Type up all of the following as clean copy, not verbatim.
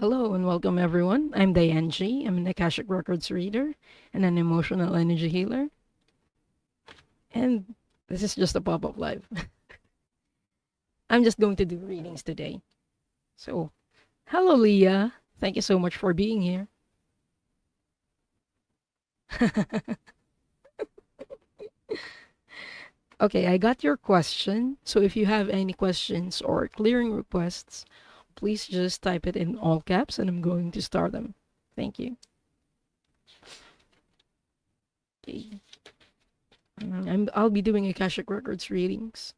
Hello and welcome everyone. I'm Diane G. I'm an Akashic Records reader and an emotional energy healer. And this is just a pop-up live. I'm just going to do readings today. So, hello Leah. Thank you so much for being here. Okay, I got your question. So if you have any questions or clearing requests, please just type it in all caps and I'm going to start them. Thank you. Okay. I'll be doing Akashic Records readings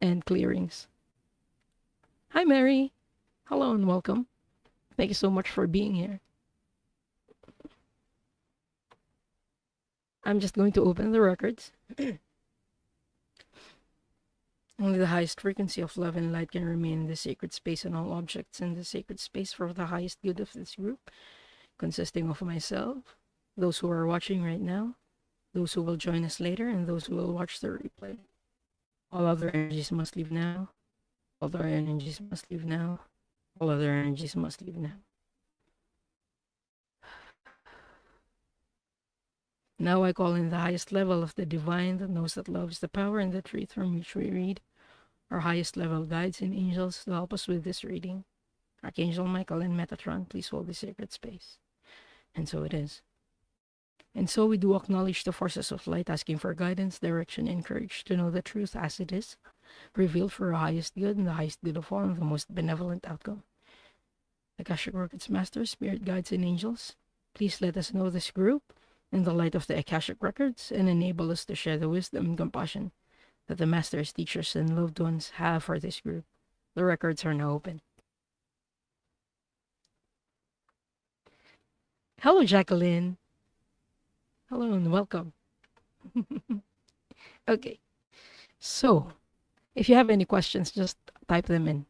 and clearings. Hi, Mary. Hello and welcome. Thank you so much for being here. I'm just going to open the records. Only the highest frequency of love and light can remain in the sacred space, and all objects in the sacred space for the highest good of this group, consisting of myself, those who are watching right now, those who will join us later, and those who will watch the replay. All other energies must leave now. All other energies must leave now. All other energies must leave now. Now I call in the highest level of the divine that knows that love is the power and the truth from which we read. Our highest level guides and angels to help us with this reading. Archangel Michael and Metatron, please hold the sacred space. And so it is. And so we do acknowledge the forces of light, asking for guidance, direction, and courage to know the truth as it is, revealed for our highest good and the highest good of all and the most benevolent outcome. Akashic Records Masters, Spirit Guides, and Angels, please let us know this group in the light of the Akashic Records and enable us to share the wisdom and compassion that the Masters, teachers, and loved ones have for this group. The records are now open. Hello, Jacqueline. Hello and welcome. Okay, so if you have any questions, just type them in.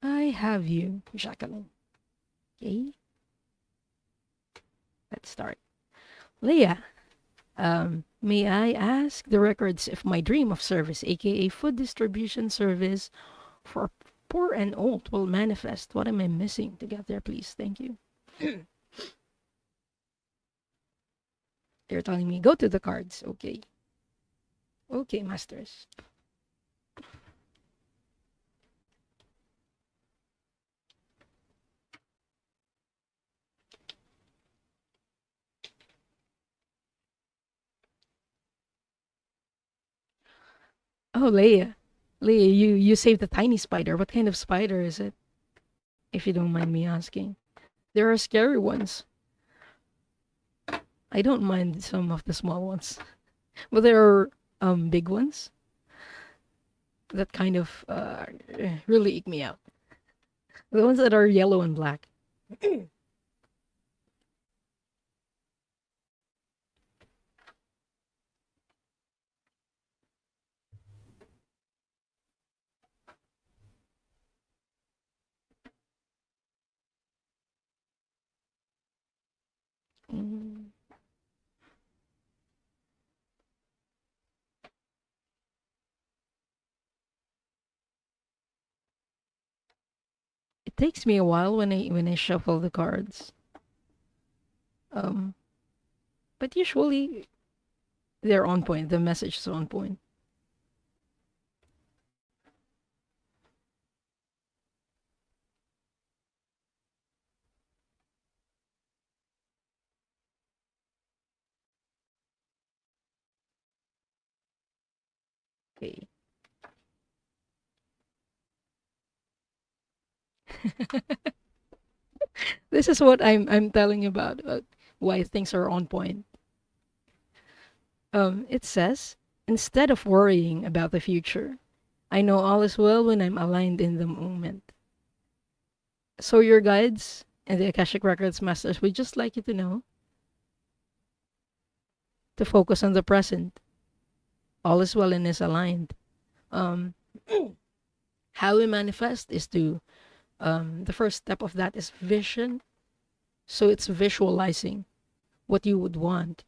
I have you, Jacqueline. Okay, let's start. Leah, may I ask the records if my dream of service, aka food distribution service for poor and old, will manifest? What am I missing to get there, please? Thank you. They're telling me go to the cards. Okay. Okay, masters. Oh, Leia. Leia, you saved a tiny spider. What kind of spider is it? If you don't mind me asking. There are scary ones. I don't mind some of the small ones. But there are big ones that kind of really eke me out. The ones that are yellow and black. Mm. It takes me a while when I shuffle the cards. But usually they're on point. The message is on point. Okay. This is what I'm telling you about why things are on point. It says, instead of worrying about the future, I know all is well when I'm aligned in the moment. So your guides and the Akashic Records Masters would just like you to know to focus on the present. All is well and is aligned. Um, how we manifest is to, the first step of that is vision. So it's visualizing what you would want.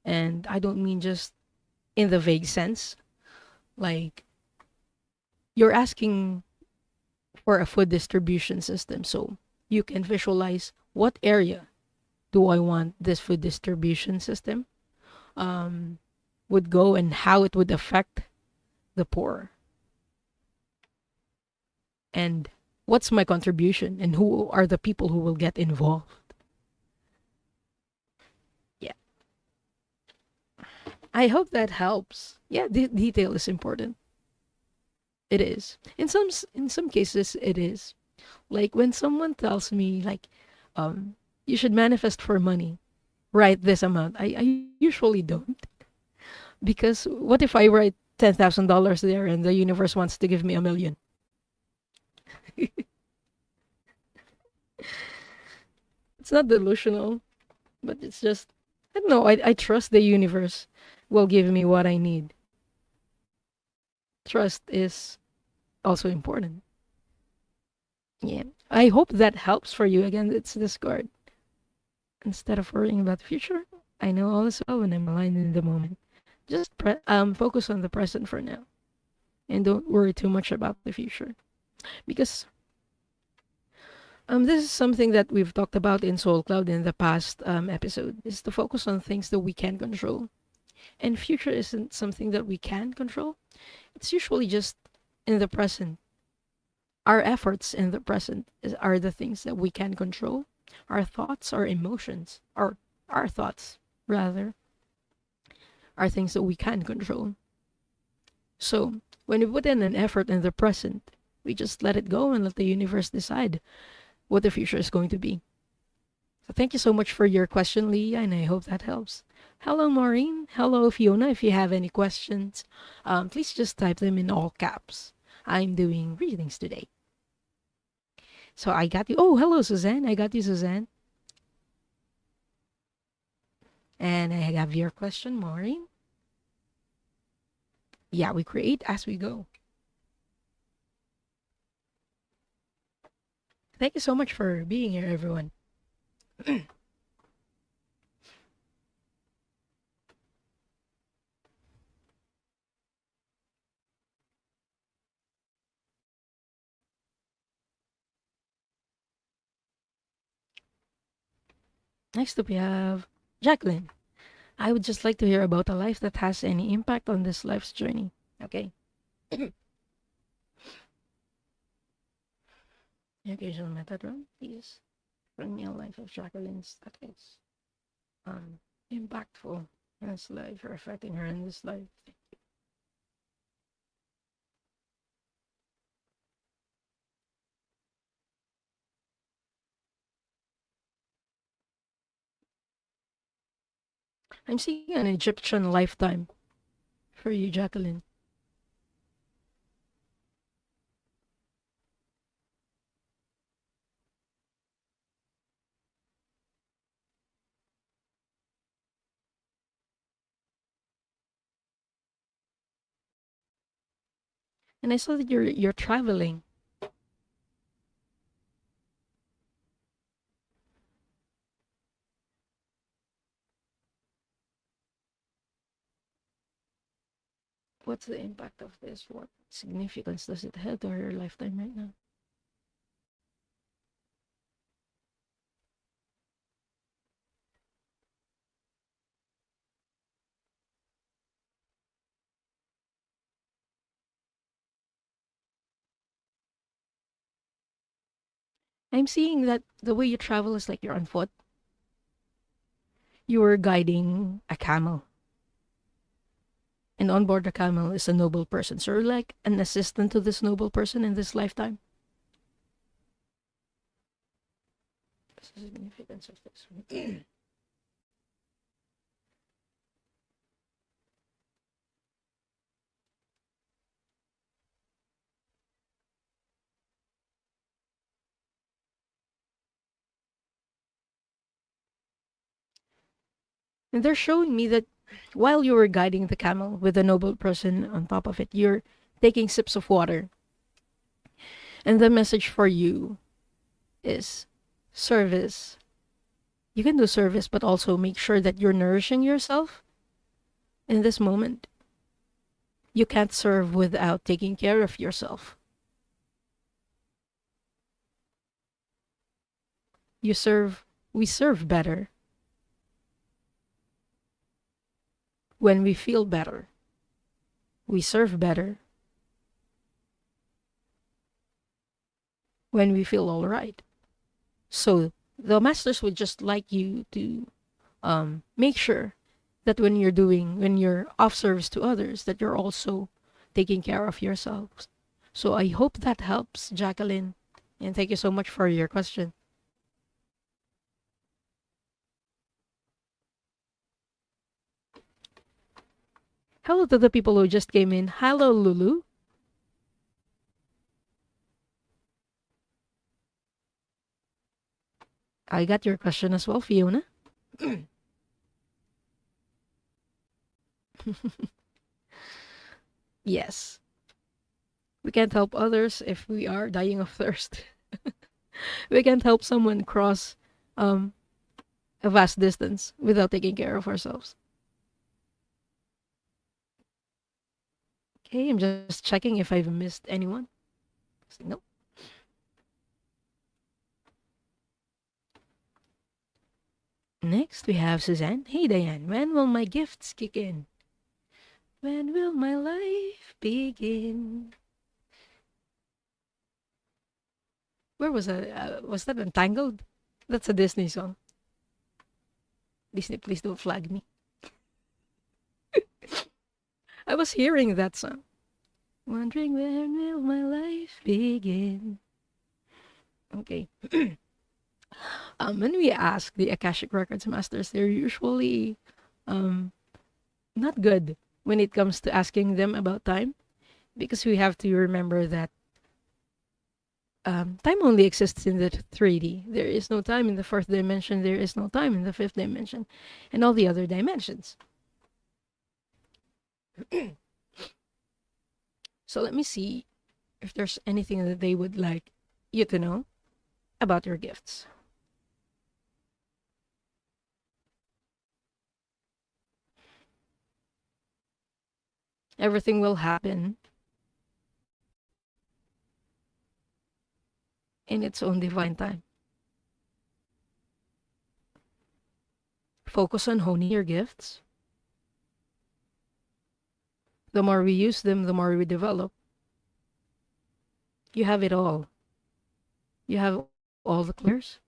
And I don't mean just in the vague sense, like you're asking for a food distribution system. So you can visualize what area do I want this food distribution system would go and how it would affect the poor. And what's my contribution and who are the people who will get involved. Yeah. I hope that helps. Yeah, detail is important. It is. In some cases it is. Like when someone tells me like you should manifest for money, write this amount. I usually don't. Because what if I write $10,000 there and the universe wants to give me 1 million? It's not delusional, but it's just, I don't know, I trust the universe will give me what I need. Trust is also important. Yeah. I hope that helps for you. Again, it's this card. Instead of worrying about the future, I know all is well when I'm aligned in the moment. Just focus on the present for now. And don't worry too much about the future. Because this is something that we've talked about in Soul Cloud in the past episode, is to focus on things that we can control. And future isn't something that we can control. It's usually just in the present. Our efforts in the present are the things that we can control. Our thoughts, our emotions, or our thoughts, rather, are things that we can control. So, when we put in an effort in the present, we just let it go and let the universe decide what the future is going to be. So thank you so much for your question, Leah, and I hope that helps. Hello, Maureen. Hello, Fiona. If you have any questions, please just type them in all caps. I'm doing readings today. So I got you. Oh, hello, Suzanne. I got you, Suzanne. And I have your question, Maureen. Yeah, we create as we go. Thank you so much for being here, everyone. Next up, we have Jacqueline. I would just like to hear about a life that has any impact on this life's journey. Okay. The occasional metadron, please. Bring me a life of Jacqueline's that is impactful in this life or affecting her in this life. I'm seeing an Egyptian lifetime for you, Jacqueline. And I saw that you're traveling. What's the impact of this? What significance does it have to your lifetime right now? I'm seeing that the way you travel is like you're on foot. You were guiding a camel. And on board the camel is a noble person. So you're like an assistant to this noble person in this lifetime. What's the significance of this? And they're showing me that while you were guiding the camel with a noble person on top of it, you're taking sips of water. And the message for you is service. You can do service, but also make sure that you're nourishing yourself in this moment. You can't serve without taking care of yourself. You serve, we serve better when we feel better. We serve better when we feel all right. So the masters would just like you to make sure that when you're of service to others, that you're also taking care of yourselves. So I hope that helps, Jacqueline. And thank you so much for your question. Hello to the people who just came in. Hello, Lulu. I got your question as well, Fiona. Yes. We can't help others if we are dying of thirst. We can't help someone cross um, a vast distance without taking care of ourselves. Okay, I'm just checking if I've missed anyone. Nope. Next, we have Suzanne. Hey, Diane, when will my gifts kick in? When will my life begin? Where was that? Was that Entangled? That's a Disney song. Disney, please don't flag me. I was hearing that song. Wondering when will my life begin? Okay. When we ask the Akashic Records Masters, they're usually um, not good when it comes to asking them about time, because we have to remember that time only exists in the 3D. There is no time in the fourth dimension. There is no time in the fifth dimension, and all the other dimensions. So let me see if there's anything that they would like you to know about your gifts. Everything will happen in its own divine time. Focus on honing your gifts. The more we use them, the more we develop. You have it all. You have all the clears.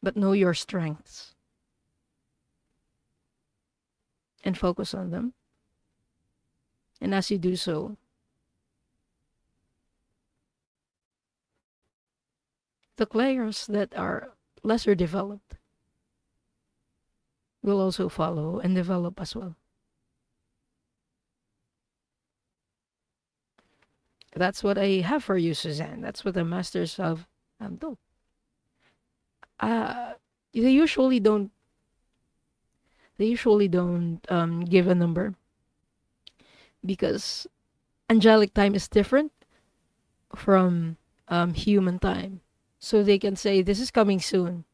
But know your strengths and focus on them. And as you do so, the players that are lesser developed will also follow and develop as well. That's what I have for you, Suzanne. That's what the masters have done. They usually don't. They usually don't give a number, because angelic time is different from human time. So they can say this is coming soon,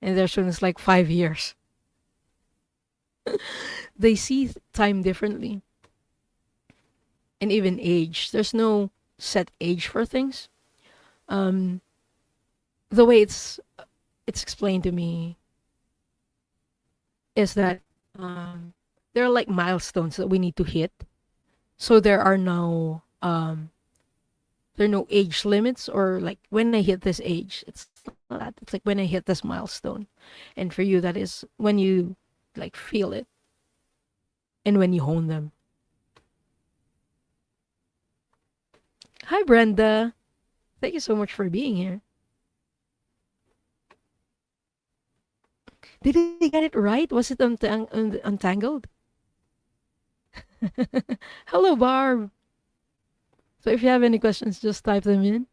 and their soon is like 5 years. They see time differently, and even age. There's no set age for things. Um, the way it's explained to me is that there are like milestones that we need to hit. So there are no age limits, or like when I hit this age, it's not that. It's like when I hit this milestone. And for you, that is when you like feel it and when you hone them. Hi, Brenda. Thank you so much for being here. Did I get it right? Was it untangled? Hello, Barb. So if you have any questions, just type them in.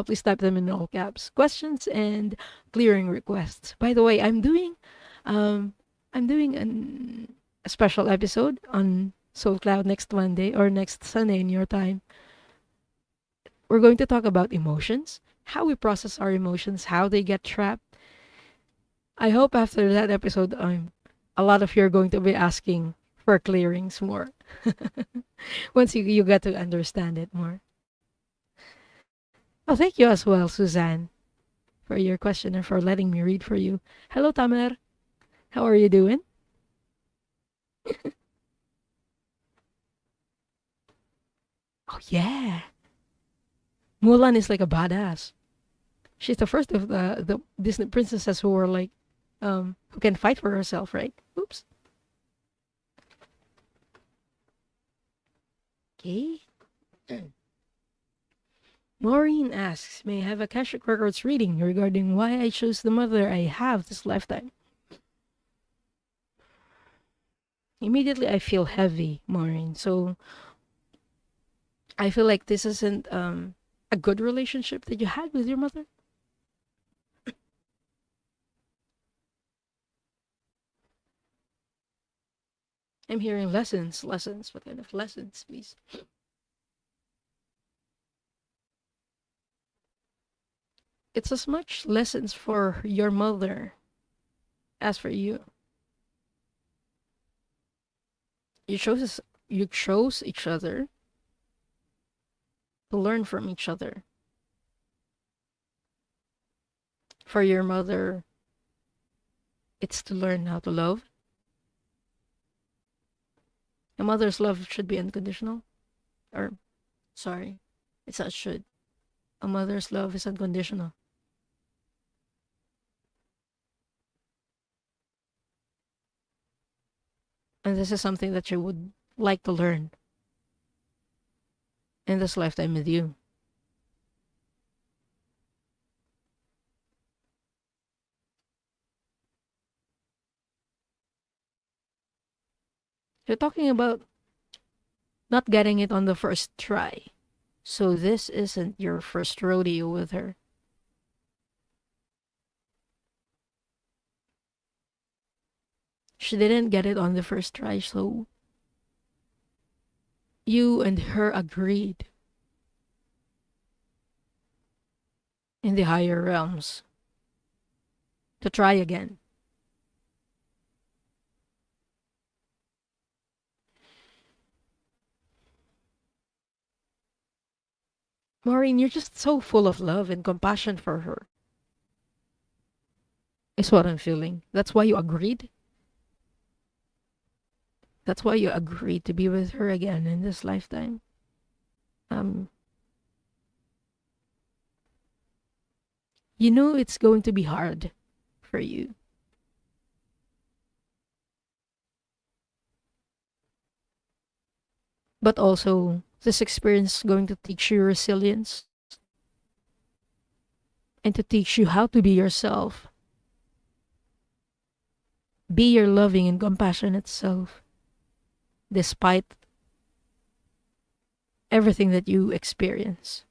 Please type them in all caps. Questions and clearing requests. By the way, I'm doing a special episode on Soul Cloud next Monday or next Sunday in your time. We're going to talk about emotions, how we process our emotions, how they get trapped. I hope after that episode, a lot of you are going to be asking for clearings more once you get to understand it more. Oh, thank you as well, Suzanne, for your question and for letting me read for you. Hello, Tamer. How are you doing? Oh, yeah. Mulan is like a badass. She's the first of the Disney princesses who were like, who can fight for herself, right? Oops. Okay. Maureen asks, may I have a Akashic Records reading regarding why I chose the mother I have this lifetime? Immediately, I feel heavy, Maureen. So I feel like this isn't a good relationship that you had with your mother. I'm hearing lessons, lessons. What kind of lessons, please? It's as much lessons for your mother as for you. You chose each other to learn from each other. For your mother, it's to learn how to love. A mother's love should be unconditional. Or, sorry, it's not should. A mother's love is unconditional. And this is something that you would like to learn in this lifetime with you. You're talking about not getting it on the first try. So this isn't your first rodeo with her. She didn't get it on the first try, so you and her agreed in the higher realms to try again. Maureen, you're just so full of love and compassion for her, is what I'm feeling. That's why you agreed. That's why you agreed to be with her again in this lifetime. Um, you know it's going to be hard for you. But also, this experience is going to teach you resilience and to teach you how to be yourself. Be your loving and compassionate self, despite everything that you experience.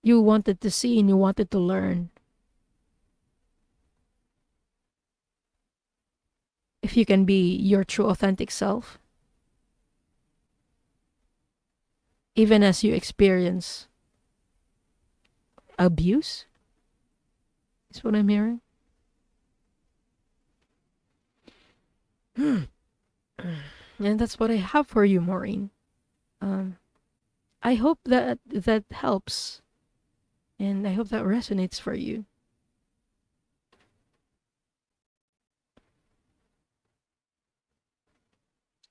You wanted to see and you wanted to learn. If you can be your true authentic self, even as you experience abuse, is what I'm hearing. And that's what I have for you, Maureen. Um, I hope that helps, and I hope that resonates for you.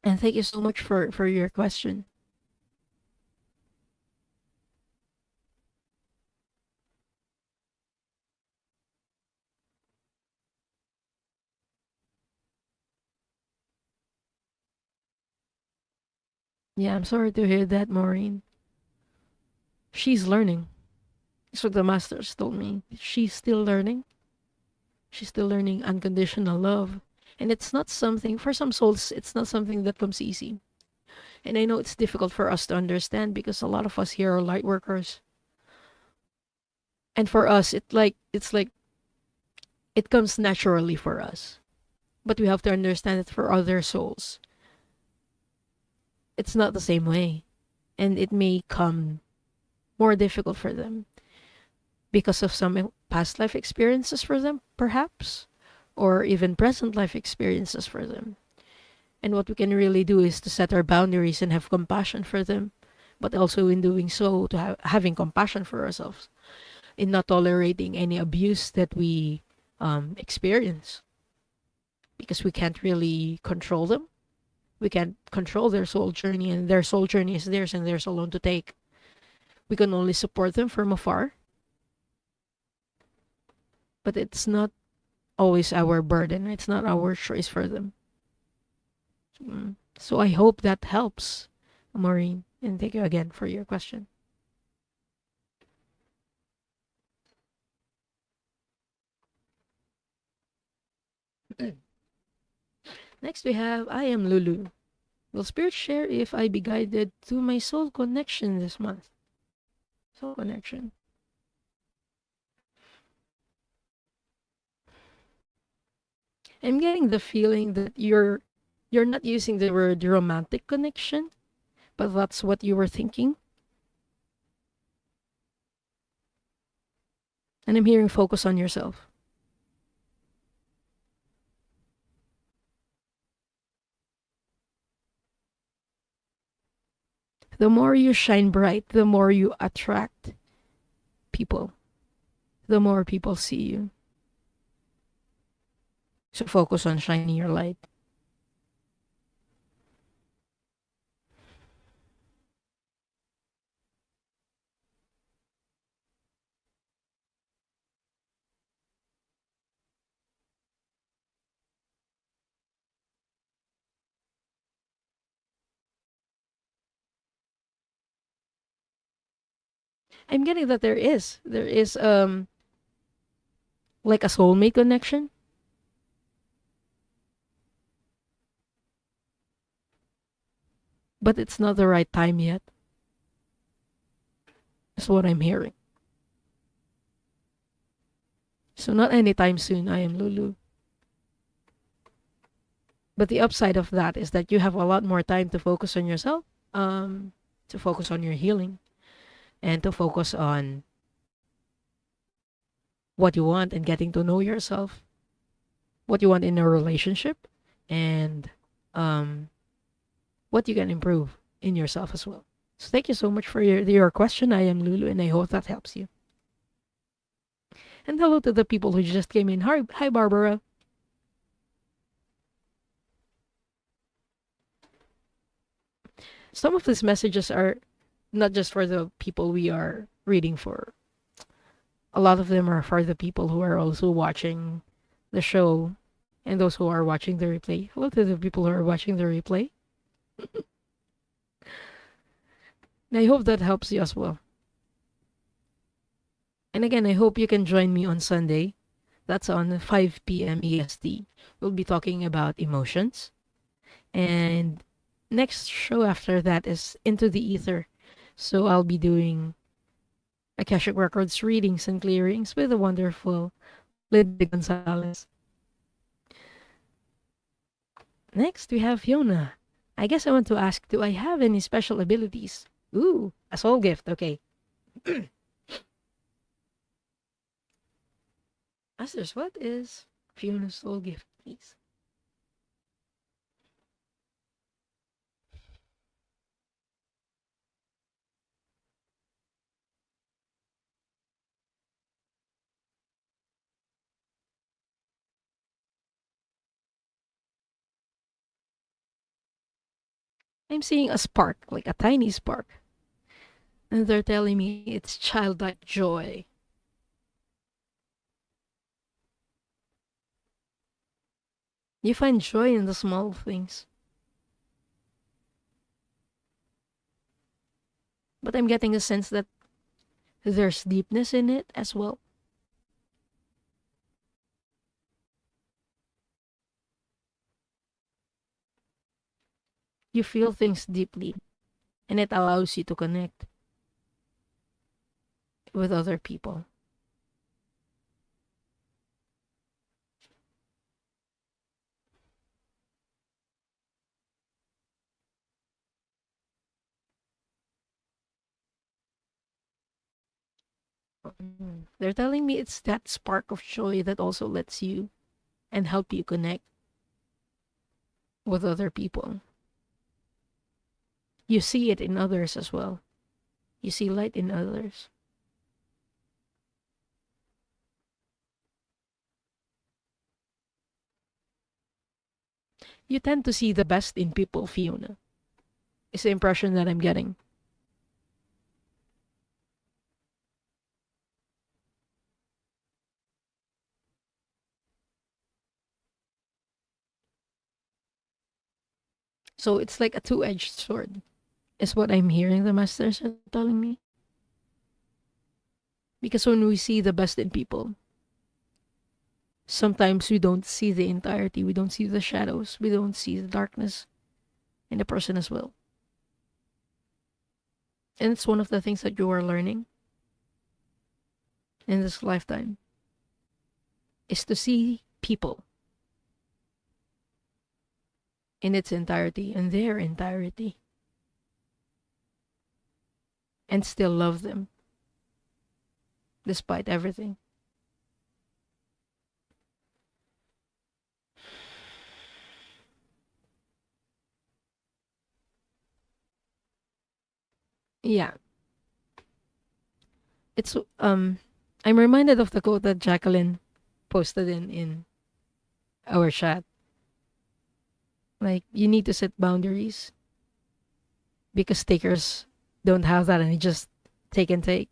And thank you so much for your question. Yeah, I'm sorry to hear that, Maureen. She's learning. That's what the masters told me. She's still learning. She's still learning unconditional love. And it's not something, for some souls, it's not something that comes easy. And I know it's difficult for us to understand because a lot of us here are light workers. And for us, it's like it comes naturally for us. But we have to understand that for other souls, it's not the same way. And it may come more difficult for them. because of some past life experiences for them, perhaps, or even present life experiences for them. And what we can really do is to set our boundaries and have compassion for them, but also in doing so, to having compassion for ourselves, in not tolerating any abuse that we experience, because we can't really control them. We can't control their soul journey, and their soul journey is theirs and theirs alone to take. We can only support them from afar, but it's not always our burden. It's not our choice for them. So I hope that helps, Maureen. And thank you again for your question. Next we have I am Lulu. Will Spirit share if I be guided to my soul connection this month? Soul connection. I'm getting the feeling that you're not using the word romantic connection, but that's what you were thinking. And I'm hearing focus on yourself. The more you shine bright, the more you attract people. The more people see you. So focus on shining your light. I'm getting that there is like a soulmate connection, but it's not the right time yet. That's what I'm hearing. So not anytime soon, I am Lulu. But the upside of that is that you have a lot more time to focus on yourself, to focus on your healing, and to focus on what you want and getting to know yourself, what you want in a relationship, and um, what you can improve in yourself as well. So thank you so much for your question. I am Lulu, and I hope that helps you. And hello to the people who just came in. Hi, Barbara. Some of these messages are not just for the people we are reading for. A lot of them are for the people who are also watching the show and those who are watching the replay. Hello to the people who are watching the replay. And I hope that helps you as well. And again, I hope you can join me on Sunday. That's on 5 p.m. EST. We'll be talking about emotions. And next show after that is Into the Ether. So I'll be doing Akashic Records readings and clearings with the wonderful Linda Gonzalez. Next, we have Fiona. I guess I want to ask, do I have any special abilities? Ooh, a soul gift. Okay. Masters, what is Fiona's soul gift, please? I'm seeing a spark, like a tiny spark. And they're telling me it's childlike joy. You find joy in the small things. But I'm getting a sense that there's deepness in it as well. You feel things deeply, and it allows you to connect with other people. They're telling me it's that spark of joy that also lets you and help you connect with other people. You see it in others as well. You see light in others. You tend to see the best in people, Fiona. Is the impression that I'm getting. So it's like a two-edged sword, is what I'm hearing the masters are telling me. Because when we see the best in people, sometimes we don't see the entirety, we don't see the shadows, we don't see the darkness in the person as well. And it's one of the things that you are learning in this lifetime is to see people in its entirety, in their entirety, and still love them despite everything. Yeah, it's I'm reminded of the quote that Jacqueline posted in our chat. Like, you need to set boundaries because takers don't have that and they just take and take.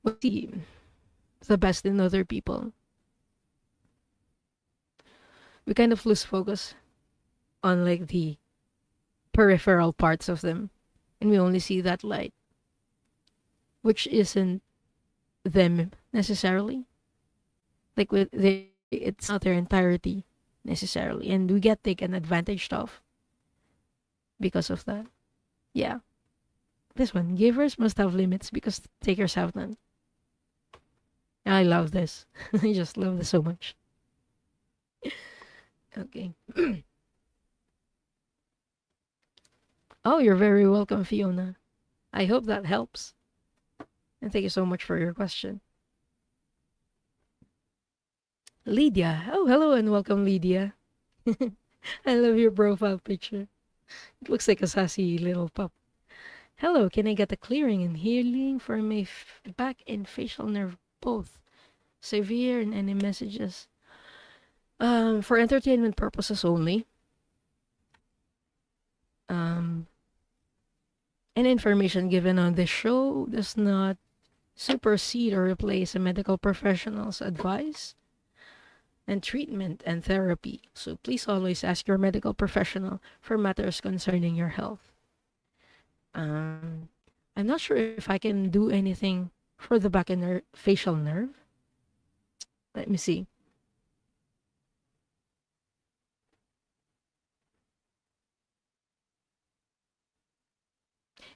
We see the best in other people. We kind of lose focus on like the peripheral parts of them, and we only see that light, which isn't them necessarily. Like it's not their entirety necessarily, and we get taken advantage of because of that. Yeah, this one, givers must have limits because takers have none. I love this. I just love this so much. Okay. Oh, you're very welcome, Fiona. I hope that helps. And thank you so much for your question. Lydia. Oh, hello and welcome, Lydia. I love your profile picture. It looks like a sassy little pup. Hello, can I get a clearing and healing for my back and facial nerve both? Severe and any messages? For entertainment purposes only. Um, and information given on this show does not supersede or replace a medical professional's advice and treatment and therapy. So please always ask your medical professional for matters concerning your health. Um, I'm not sure if I can do anything for the back and facial nerve. Let me see.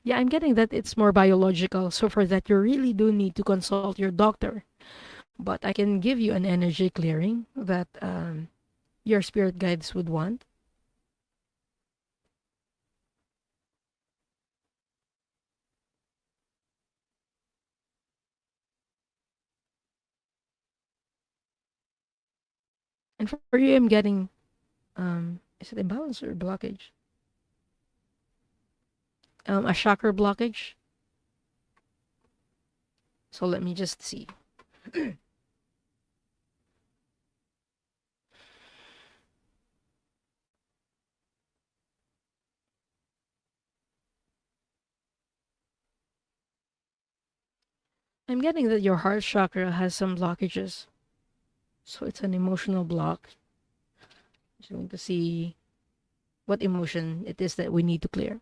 Yeah, I'm getting that it's more biological. So for that, you really do need to consult your doctor. But I can give you an energy clearing that your spirit guides would want. And for you, I'm getting, is it imbalance or blockage? A chakra blockage. So let me just see. I'm getting that your heart chakra has some blockages. So it's an emotional block. Just going to see what emotion it is that we need to clear.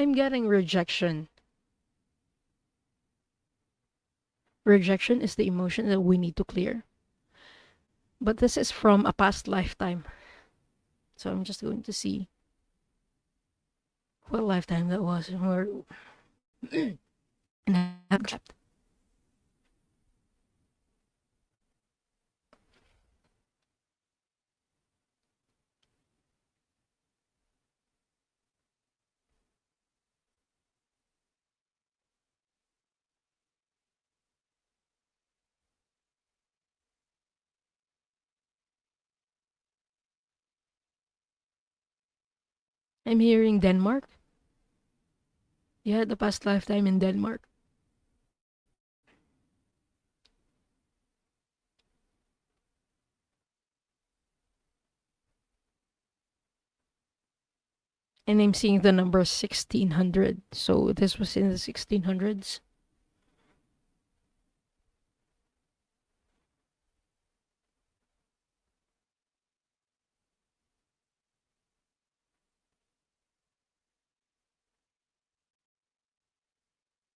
I'm getting rejection. Rejection is the emotion that we need to clear. But this is from a past lifetime. So I'm just going to see what lifetime that was and where and have trapped. I'm hearing Denmark. You had the past lifetime in Denmark. And I'm seeing the number 1600. So this was in the 1600s.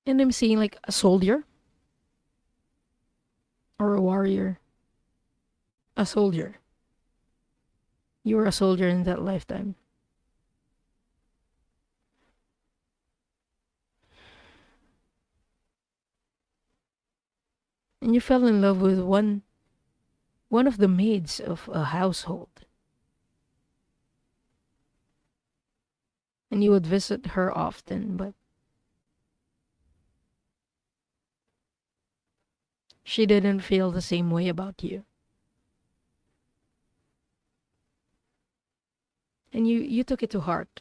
And I'm seeing like a soldier or a warrior. A soldier. You were a soldier in that lifetime. And you fell in love with one of the maids of a household. And you would visit her often, but she didn't feel the same way about you. And you took it to heart.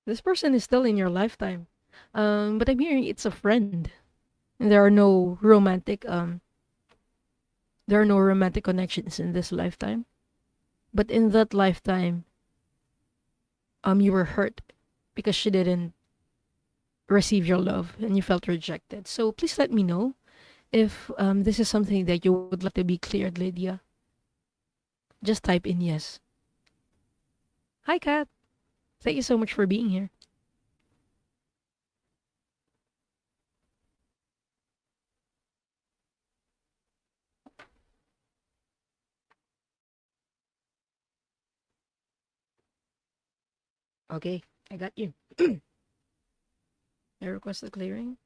This person is still in your lifetime. But I'm hearing it's a friend. And there are no romantic connections in this lifetime. But in that lifetime, you were hurt because she didn't receive your love and you felt rejected. So please let me know if this is something that you would like to be cleared, Lydia. Just type in yes. Hi, Kat. Thank you so much for being here. Okay, I got you. I request the clearing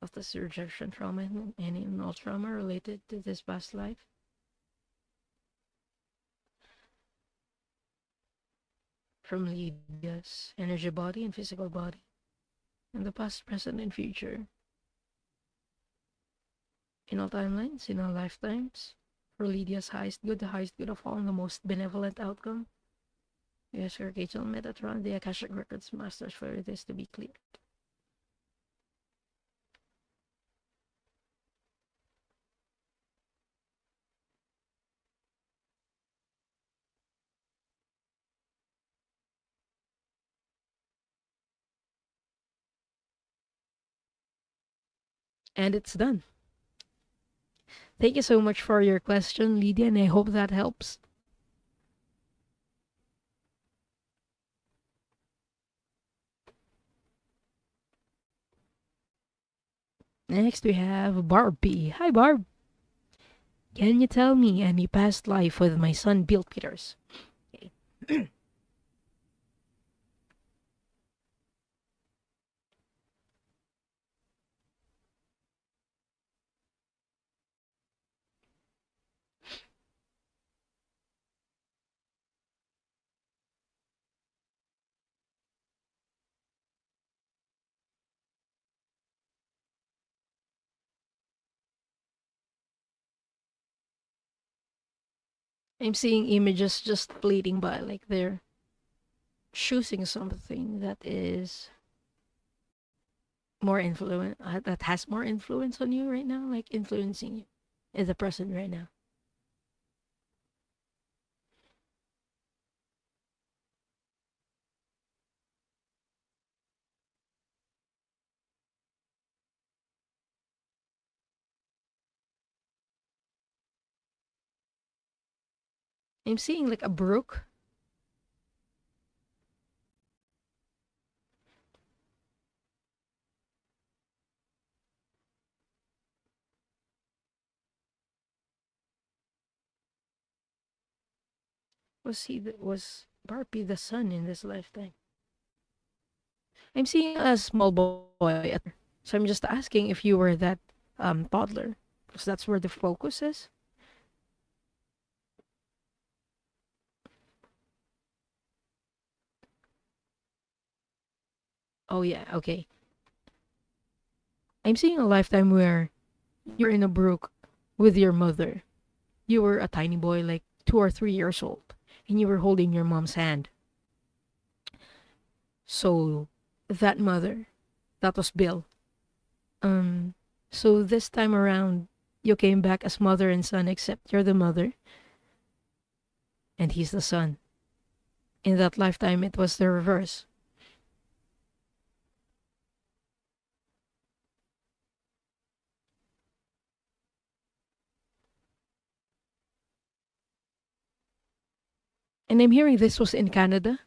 of this rejection trauma and any and all trauma related to this past life. From Lydia's energy body and physical body, in the past, present, and future. In all timelines, in all lifetimes, for Lydia's highest good, the highest good of all, and the most benevolent outcome. We ask Archangel Metatron, the Akashic Records Masters, for this to be cleared. And it's done. Thank you so much for your question, Lydia, and I hope that helps. Next, we have Barbie. Hi, Barb. Can you tell me any past life with my son, Bill Peters? Okay. I'm seeing images just fleeting by, like they're choosing something that is more influence, that has more influence on you right now, like influencing you in the present right now. I'm seeing like a brook. Was Barbie the son in this lifetime? I'm seeing a small boy. So I'm just asking if you were that toddler, because that's where the focus is. Oh yeah, okay. I'm seeing a lifetime where you're in a brook with your mother. You were a tiny boy, like 2 or 3 years old, and you were holding your mom's hand. So that mother, that was Bill. Um, so this time around, you came back as mother and son, except you're the mother and he's the son. In that lifetime, it was the reverse. And I'm hearing this was in Canada.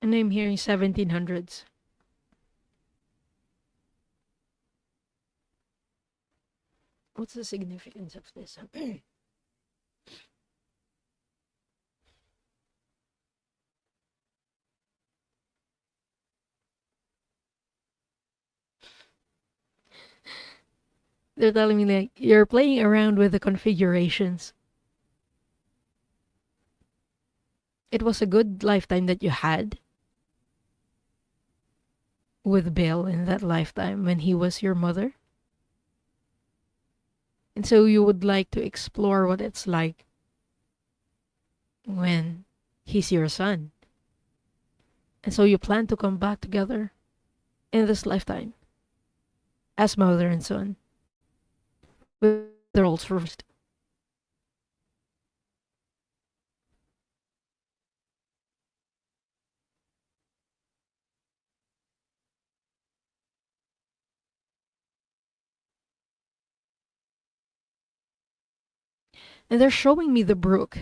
And I'm hearing 1700s. What's the significance of this? They're telling me like you're playing around with the configurations. It was a good lifetime that you had with Bill in that lifetime when he was your mother. And so you would like to explore what it's like when he's your son. And so you plan to come back together in this lifetime as mother and son with the roles reversed. And they're showing me the brook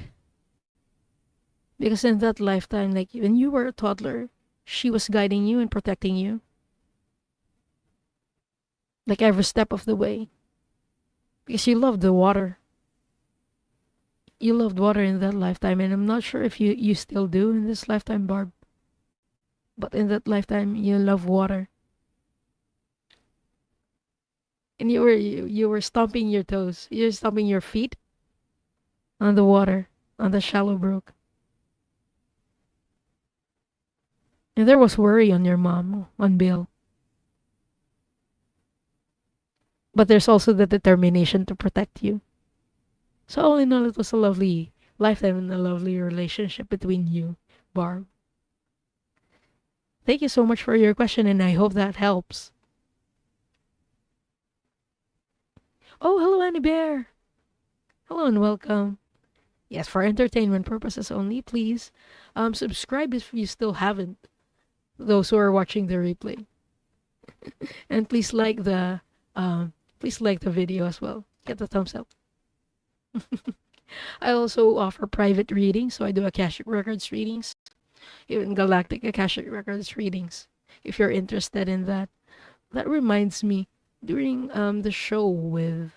because in that lifetime, like when you were a toddler, she was guiding you and protecting you, like every step of the way, because you loved the water. You loved water in that lifetime, and I'm not sure if you still do in this lifetime, Barb. But in that lifetime, you love water, and you were stomping your toes, you're stomping your feet on the water, on the shallow brook, and there was worry on your mom, on Bill, but there's also the determination to protect you. So all in all, it was a lovely lifetime and a lovely relationship between you, Barb. Thank you so much for your question, and I hope that helps. Oh, hello, Annie Bear. Hello and welcome. Yes, for entertainment purposes only, please subscribe if you still haven't. Those who are watching the replay, and please like the video as well. Get the thumbs up. I also offer private readings, so I do Akashic Records readings, even Galactic Akashic Records readings. If you're interested in that, that reminds me during the show with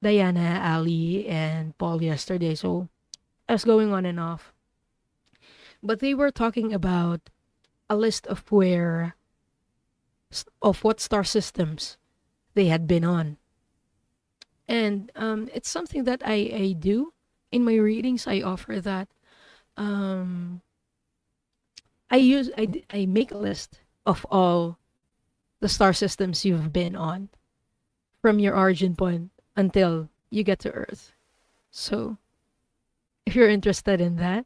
Diana, Ali, and Paul yesterday. So I was going on and off, but they were talking about a list of what star systems they had been on, and it's something that I do in my readings. I offer that um, I make a list of all the star systems you've been on from your origin point until you get to Earth. So if you're interested in that,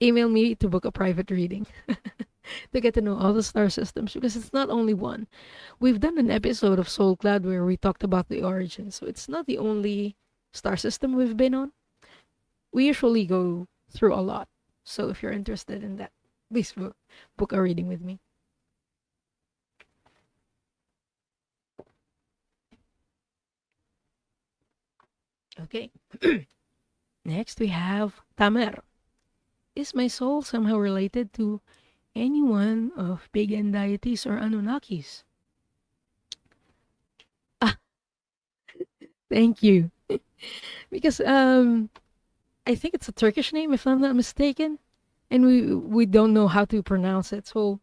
email me to book a private reading. to get to know all the star systems because it's not only one. We've done an episode of Soul Cloud where we talked about the origin, so it's not the only star system we've been on. We usually go through a lot. So if you're interested in that, please book a reading with me. Okay. Next we have Tamer. Is my soul somehow related to any one of pagan deities or Anunnakis? Ah, thank you. Because I think it's a Turkish name if I'm not mistaken, and we don't know how to pronounce it. So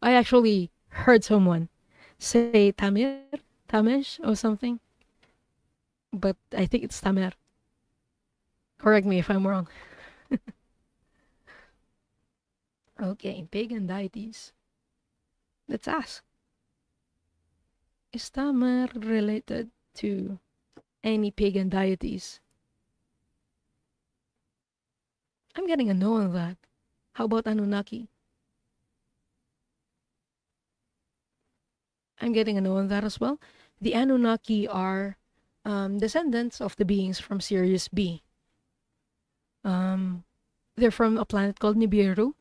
I actually heard someone say Tamir, Tamesh or something, but I think it's Tamer. Correct me if I'm wrong. Okay, pagan deities. Let's ask. Is Tamer related to any pagan deities? I'm getting a no on that. How about Anunnaki? I'm getting a no on that as well. The Anunnaki are descendants of the beings from Sirius B. They're from a planet called Nibiru.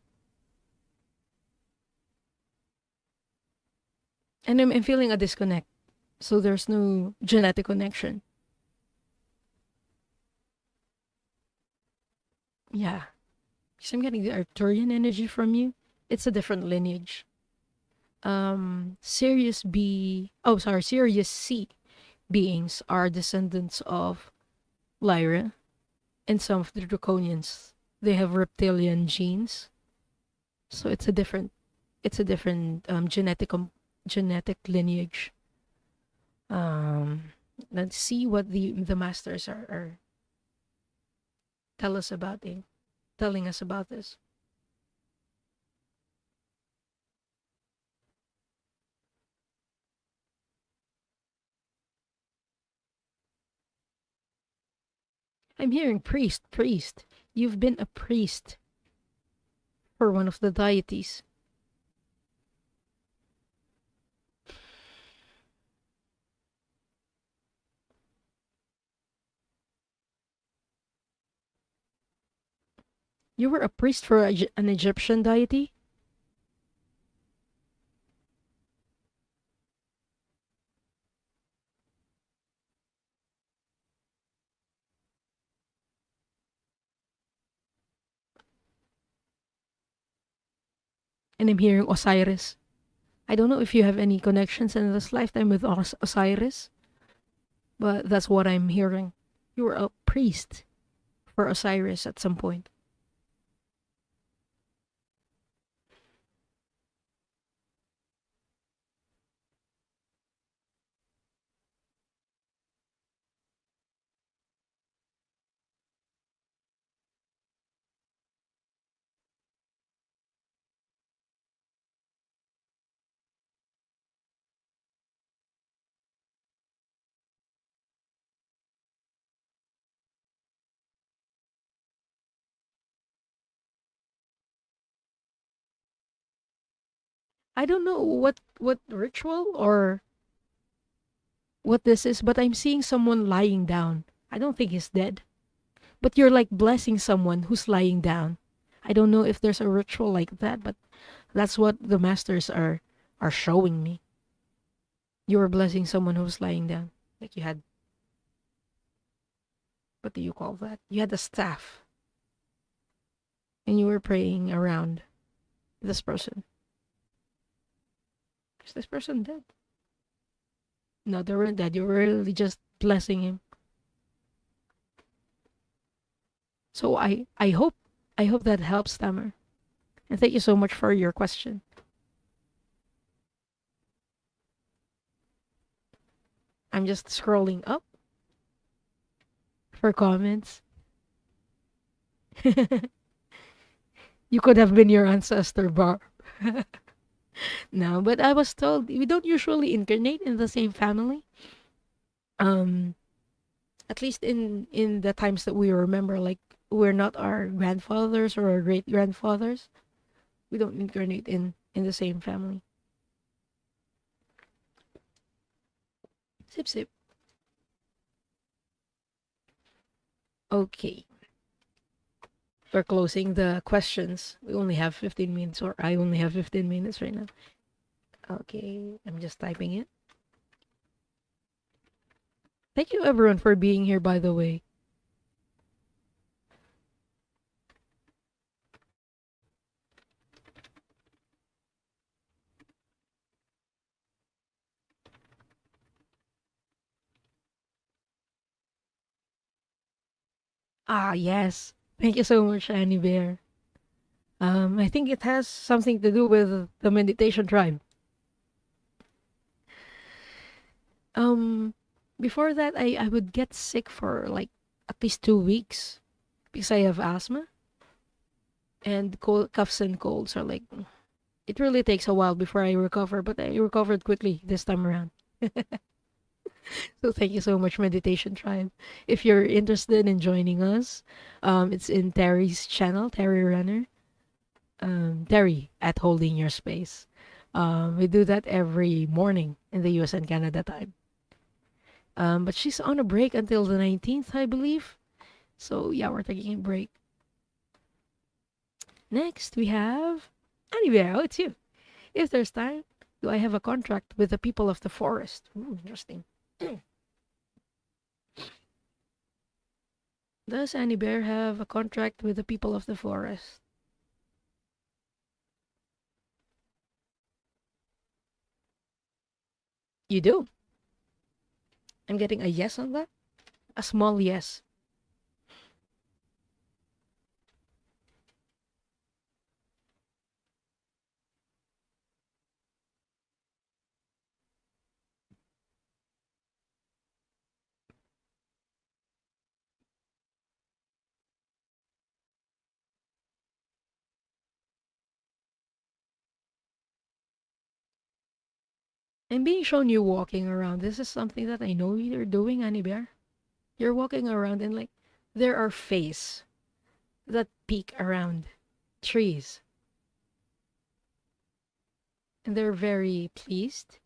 And I'm feeling a disconnect. So there's no genetic connection. Yeah. Because I'm getting the Arcturian energy from you. It's a different lineage. Sirius B, oh, sorry, Sirius C beings are descendants of Lyra and some of the Draconians. They have reptilian genes. So it's a different genetic lineage. Let's see what the masters are telling us about this. I'm hearing priest. You've been a priest for one of the deities. You were a priest for an Egyptian deity? And I'm hearing Osiris. I don't know if you have any connections in this lifetime with Osiris, but that's what I'm hearing. You were a priest for Osiris at some point. I don't know what ritual or what this is, but I'm seeing someone lying down. I don't think he's dead. But you're like blessing someone who's lying down. I don't know if there's a ritual like that, but that's what the masters are showing me. You were blessing someone who's lying down. Like you had, what do you call that? You had a staff and you were praying around this person. Is this person dead? No, they weren't dead. You were really just blessing him. So I hope that helps, Tamer. And thank you so much for your question. I'm just scrolling up for comments. You could have been your ancestor, Barb. No, but I was told we don't usually incarnate in the same family. Um, at least in the times that we remember, like we're not our grandfathers or our great grandfathers. We don't incarnate in the same family. Sip sip. Okay. We're closing the questions. We only have 15 minutes, or I only have 15 minutes right now. Okay, I'm just typing it. Thank you everyone for being here, by the way. Ah, yes. Thank you so much, Annie Bear. I think it has something to do with the meditation tribe. Um, Before that, I would get sick for like at least 2 weeks because I have asthma and cold, coughs and colds are like, it really takes a while before I recover, but I recovered quickly this time around. So thank you so much, Meditation Tribe. If you're interested in joining us, it's in Terry's channel, Terry Runner. Terry at Holding Your Space. We do that every morning in the US and Canada time. But she's on a break until the 19th, I believe. So yeah, we're taking a break. Next, we have Anywhere. Oh, it's you. If there's time, do I have a contract with the people of the forest? Ooh, interesting. Does Annie Bear have a contract with the people of the forest? You do. I'm getting a yes on that. A small yes. I'm being shown you walking around. This is something that I know you're doing, Annie Bear. You're walking around and like there are faces that peek around trees, and they're very pleased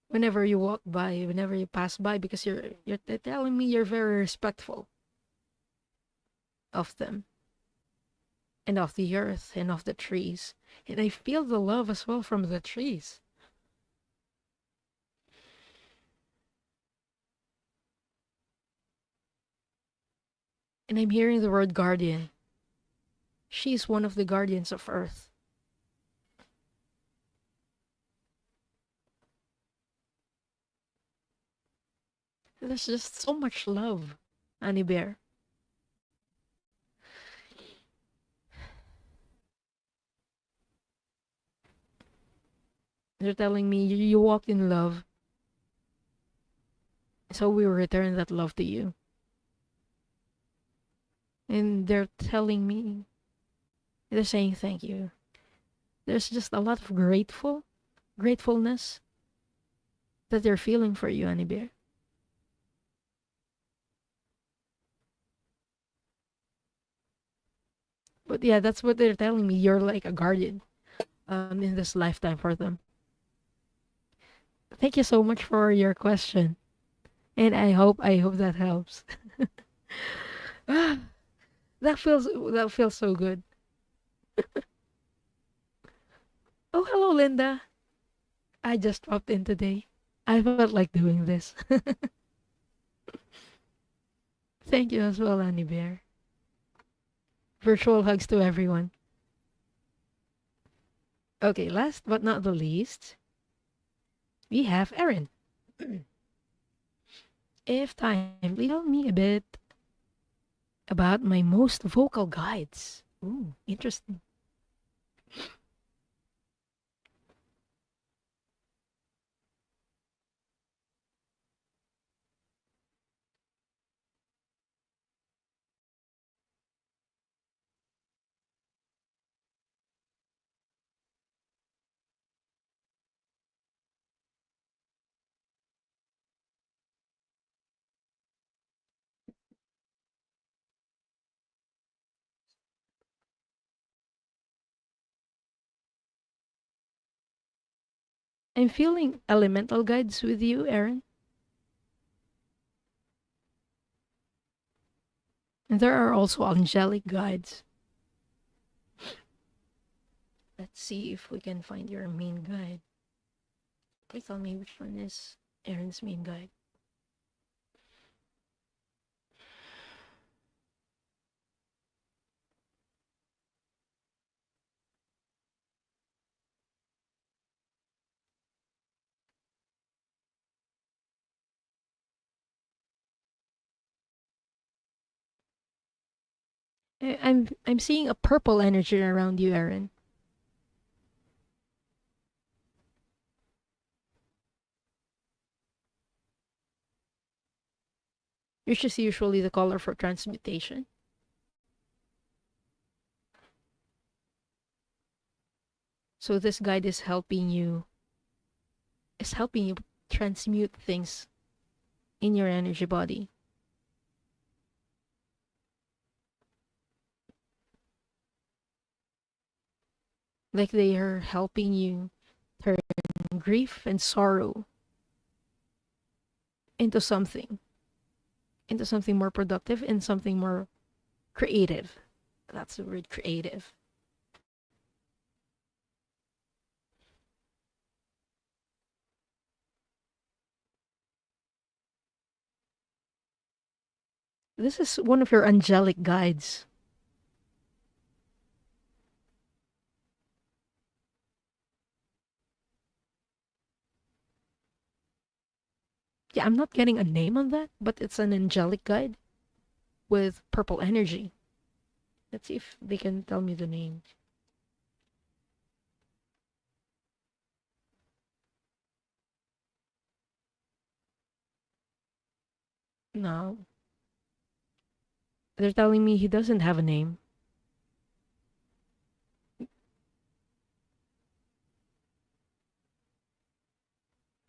whenever you walk by, whenever you pass by, because they're telling me you're very respectful of them and of the earth and of the trees. And I feel the love as well from the trees. And I'm hearing the word guardian. She's one of the guardians of earth. There's just so much love, Annie Bear. They're telling me you walked in love, so we will return that love to you. And they're telling me, they're saying thank you. There's just a lot of gratefulness that they're feeling for you, Annie Bear. But yeah, that's what they're telling me. You're like a guardian in this lifetime for them. Thank you so much for your question. And I hope that helps. That feels so good. Oh, hello, Linda. I just dropped in today. I felt like doing this. Thank you as well, Annie Bear. Virtual hugs to everyone. Okay, last but not the least, we have Erin. If time, please tell me a bit about my most vocal guides. Ooh, interesting. I'm feeling elemental guides with you, Aaron. And there are also angelic guides. Let's see if we can find your main guide. Please tell me which one is Aaron's main guide. I'm seeing a purple energy around you, Aaron. Which is usually the color for transmutation. So this guide is helping you transmute things in your energy body. Like they are helping you turn grief and sorrow into something, into something more productive and something more creative. That's the word, creative. This is one of your angelic guides. Yeah, I'm not getting a name on that, but it's an angelic guide with purple energy. Let's see if they can tell me the name. No, they're telling me he doesn't have a name.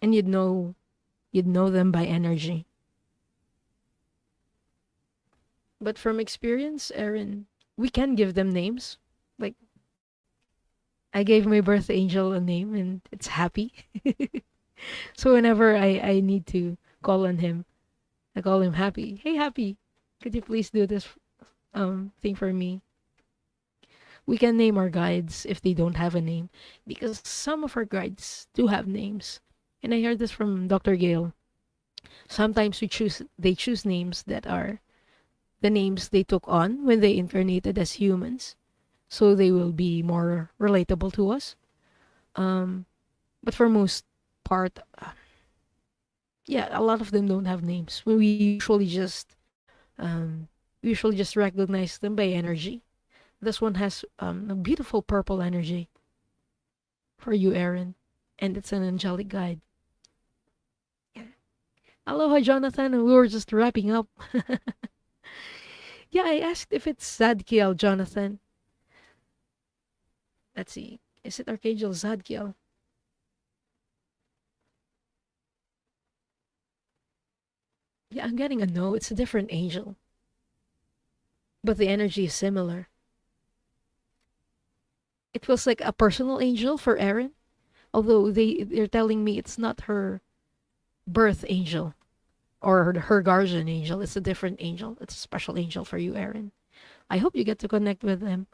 And you'd know them by energy. But from experience, Aaron, we can give them names. Like I gave my birth angel a name and it's Happy. So whenever I need to call on him, I call him Happy. Hey Happy, could you please do this thing for me? We can name our guides if they don't have a name because some of our guides do have names. And I heard this from Dr. Gale. Sometimes they choose names that are the names they took on when they incarnated as humans, so they will be more relatable to us. Um, but for most part, yeah, a lot of them don't have names. Um, we usually just recognize them by energy. This one has a beautiful purple energy for you, Aaron, and it's an angelic guide. Aloha, Jonathan. We were just wrapping up. Yeah, I asked if it's Zadkiel, Jonathan. Let's see. Is it Archangel Zadkiel? Yeah, I'm getting a no. It's a different angel, but the energy is similar. It feels like a personal angel for Erin, although they're telling me it's not her birth angel or her guardian angel. It's a different angel. It's a special angel for you, Erin. I hope you get to connect with them,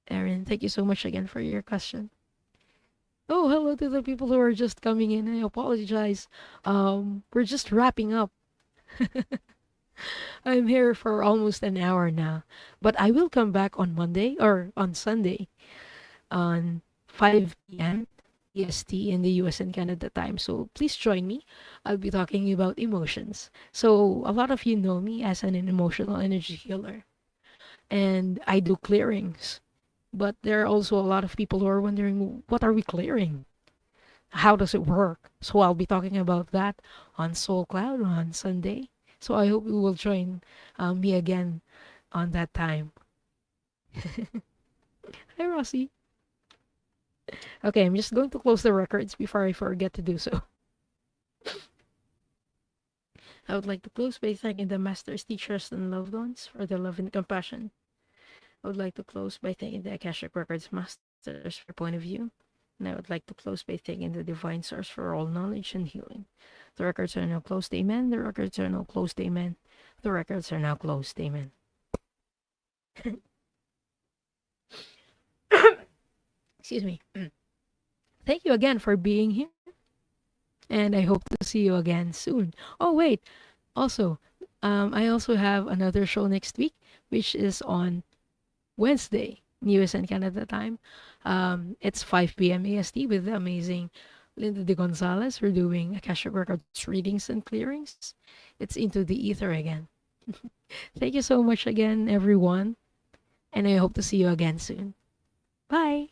Erin. Thank you so much again for your question. Oh, hello to the people who are just coming in. I apologize. We're just wrapping up. I'm here for almost an hour now, but I will come back on Monday or on Sunday on 5 p.m. EST in the US and Canada time. So please join me. I'll be talking about emotions. So a lot of you know me as an emotional energy healer, and I do clearings. But there are also a lot of people who are wondering, what are we clearing? How does it work? So I'll be talking about that on Soul Cloud on Sunday. So I hope you will join me again on that time. Hi, Rossi. Okay, I'm just going to close the records before I forget to do so. I would like to close by thanking the masters, teachers, and loved ones for their love and compassion. I would like to close by thanking the Akashic Records masters for their point of view. And I would like to close by thanking the divine source for all knowledge and healing. The records are now closed, amen. The records are now closed, amen. The records are now closed, amen. Excuse me. Thank you again for being here, and I hope to see you again soon. Oh, wait. Also, I also have another show next week, which is on Wednesday, US and Canada time. It's 5 p.m. AST with the amazing Linda de Gonzalez. We're doing Akashic Records readings and clearings. It's into the ether again. Thank you so much again, everyone, and I hope to see you again soon. Bye.